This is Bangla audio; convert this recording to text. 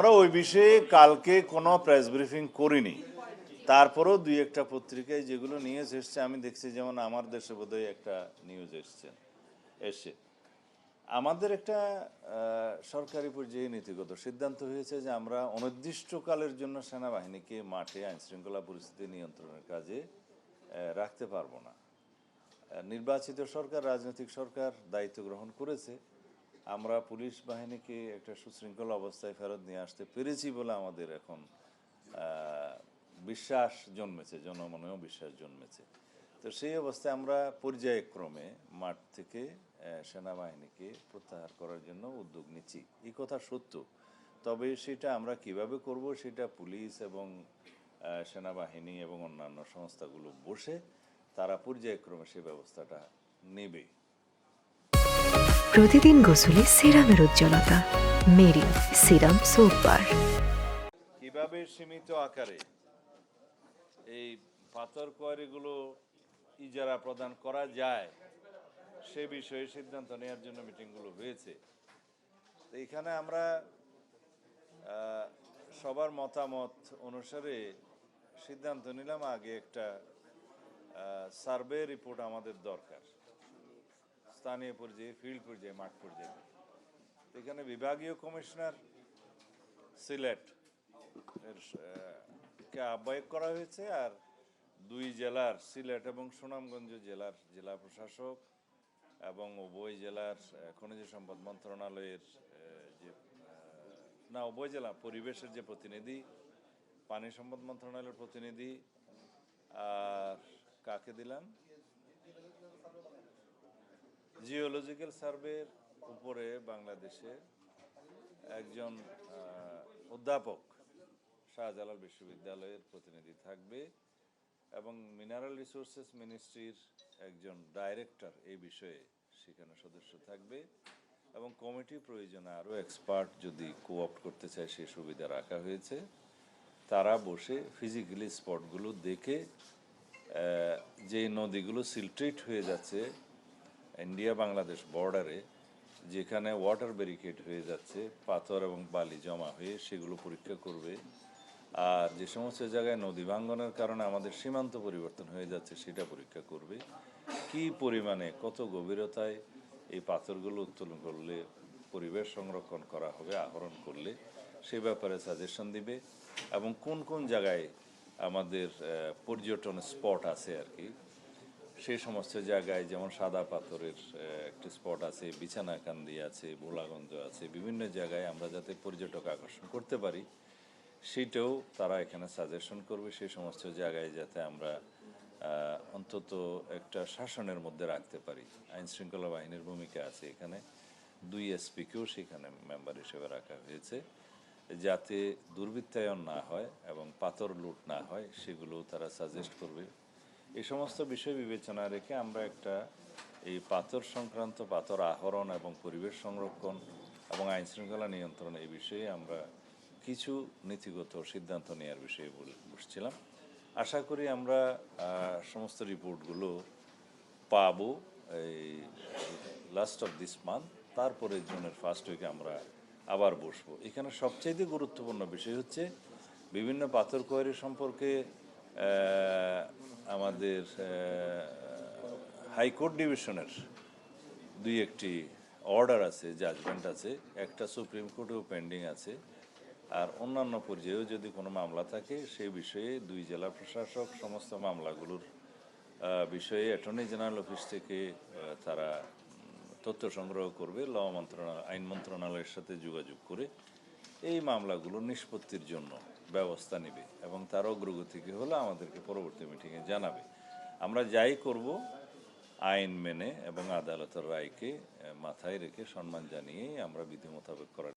আমরা ওই বিষয়ে কালকে কোনো প্রেস ব্রিফিং করিনি। তারপরেও দুই একটা পত্রিকায় যেগুলো নিউজ এসছে আমি দেখছি, যেমন আমার দেশে বোধহয় একটা নিউজ এসছে। আমাদের একটা সরকারি পর্যায়ে নীতিগত সিদ্ধান্ত হয়েছে যে আমরা অনির্দিষ্টকালের জন্য সেনাবাহিনীকে মাঠে আইনশৃঙ্খলা পরিস্থিতি নিয়ন্ত্রণের কাজে রাখতে পারবো না। নির্বাচিত সরকার, রাজনৈতিক সরকার দায়িত্ব গ্রহণ করেছে। আমরা পুলিশ বাহিনীকে একটা সুশৃঙ্খল অবস্থায় ফেরত নিয়ে আসতে পেরেছি বলে আমাদের এখন বিশ্বাস জন্মেছে, জনমনেও বিশ্বাস জন্মেছে। তো সেই অবস্থায় আমরা পর্যায়ক্রমে মাঠ থেকে সেনাবাহিনীকে প্রত্যাহার করার জন্য উদ্যোগ নিচ্ছি। এই কথা সত্য, তবে সেটা আমরা কিভাবে করব সেটা পুলিশ এবং সেনাবাহিনী এবং অন্যান্য সংস্থাগুলো বসে তারা পর্যায়ক্রমে সেই ব্যবস্থাটা নেবে। প্রতিদিন গোসলে সিরামের উজ্জ্বলতা মেরি সিরাম সোপ বার। কিভাবে সীমিত আকারে এই পাথর কোয়ারিগুলো ইজারা প্রদান করা যায় সে বিষয়ে সিদ্ধান্ত নেওয়ার জন্য মিটিংগুলো হয়েছে। তো এখানে আমরা সবার মতামত অনুসারে সিদ্ধান্ত নিলাম আগে একটা সার্ভে রিপোর্ট আমাদের দরকার, স্থানীয় পর্যায়ে, ফিল্ড পর্যায়ে, মাঠ পর্যায়ে। এখানে বিভাগীয় কমিশনার সিলেট এর কে আহ্বায়ক করা হয়েছে, আর দুই জেলার, সিলেট এবং সুনামগঞ্জ জেলার জেলা প্রশাসক এবং উভয় জেলার খনিজ সম্পদ মন্ত্রণালয়ের উভয় জেলা পরিবেশের যে প্রতিনিধি, পানি সম্পদ মন্ত্রণালয়ের প্রতিনিধি, আর কাকে দিলাম, জিওলজিক্যাল সার্ভের উপরে বাংলাদেশে একজন অধ্যাপক শাহজালাল বিশ্ববিদ্যালয়ের প্রতিনিধি থাকবে এবং মিনারেল রিসোর্সেস মিনিস্ট্রির একজন ডাইরেক্টর এই বিষয়ে সেখানে সদস্য থাকবে এবং কমিটি প্রয়োজনে আরও এক্সপার্ট যদি কোঅপ্ট করতে চায় সে সুবিধা রাখা হয়েছে। তারা বসে ফিজিক্যালি স্পটগুলো দেখে যে নদীগুলো সিলট্রেট হয়ে যাচ্ছে ইন্ডিয়া বাংলাদেশ বর্ডারে, যেখানে ওয়াটার ব্যারিকেড হয়ে যাচ্ছে, পাথর এবং বালি জমা হয়ে, সেগুলো পরীক্ষা করবে। আর যে সমস্ত জায়গায় নদী ভাঙ্গনের কারণে আমাদের সীমান্ত পরিবর্তন হয়ে যাচ্ছে সেটা পরীক্ষা করবে। কি পরিমাণে, কত গভীরতায় এই পাথরগুলো উত্তোলন করলে পরিবেশ সংরক্ষণ করা হবে, আহরণ করলে সে ব্যাপারে সাজেশন দিবে। এবং কোন কোন জায়গায় আমাদের পর্যটন স্পট আছে আর কি, সেই সমস্ত জায়গায়, যেমন সাদা পাথরের একটি স্পট আছে, বিছানাকান্দি আছে, ভোলাগঞ্জ আছে, বিভিন্ন জায়গায় আমরা যাতে পর্যটক আকর্ষণ করতে পারি সেটাও তারা এখানে সাজেশন করবে। সেই সমস্ত জায়গায় যাতে আমরা অন্তত একটা শাসনের মধ্যে রাখতে পারি। আইন শৃঙ্খলা বাহিনীর ভূমিকা আছে এখানে, 2 এসপিকেও সেখানে মেম্বার হিসেবে রাখা হয়েছে, যাতে দুর্বৃত্তায়ন না হয় এবং পাথর লুট না হয় সেগুলো তারা সাজেস্ট করবে। এই সমস্ত বিষয় বিবেচনা রেখে আমরা একটা এই পাথর সংক্রান্ত, পাথর আহরণ এবং পরিবেশ সংরক্ষণ এবং আইন শৃঙ্খলা নিয়ন্ত্রণ এই বিষয়ে আমরা কিছু নীতিগত সিদ্ধান্ত নেওয়ার বিষয়ে বসছিলাম। আশা করি আমরা সমস্ত রিপোর্টগুলো পাবো এই লাস্ট অফ দিস মান্থ, তারপরে জুনের ফার্স্ট উইকে আমরা আবার বসবো। এখানে সবচাইতে গুরুত্বপূর্ণ বিষয় হচ্ছে বিভিন্ন পাথর কোয়ারি সম্পর্কে আমাদের হাইকোর্ট ডিভিশনের 2-1টি অর্ডার আছে, জাজমেন্ট আছে, একটা সুপ্রিম কোর্টেও পেন্ডিং আছে, আর অন্যান্য পর্যায়েও যদি কোনো মামলা থাকে সেই বিষয়ে 2 জেলা প্রশাসক সমস্ত মামলাগুলোর বিষয়ে অ্যাটর্নি জেনারেল অফিস থেকে তারা তথ্য সংগ্রহ করবে, আইন মন্ত্রণালয়ের সাথে যোগাযোগ করে এই মামলাগুলো নিষ্পত্তির জন্য ব্যবস্থা নেবে এবং তার অগ্রগতিকে হলে আমাদেরকে পরবর্তী মিটিংয়ে জানাবে। আমরা যাই করব আইন মেনে এবং আদালতের রায়কে মাথায় রেখে সম্মান জানিয়েই আমরা বিধি মোতাবেক করার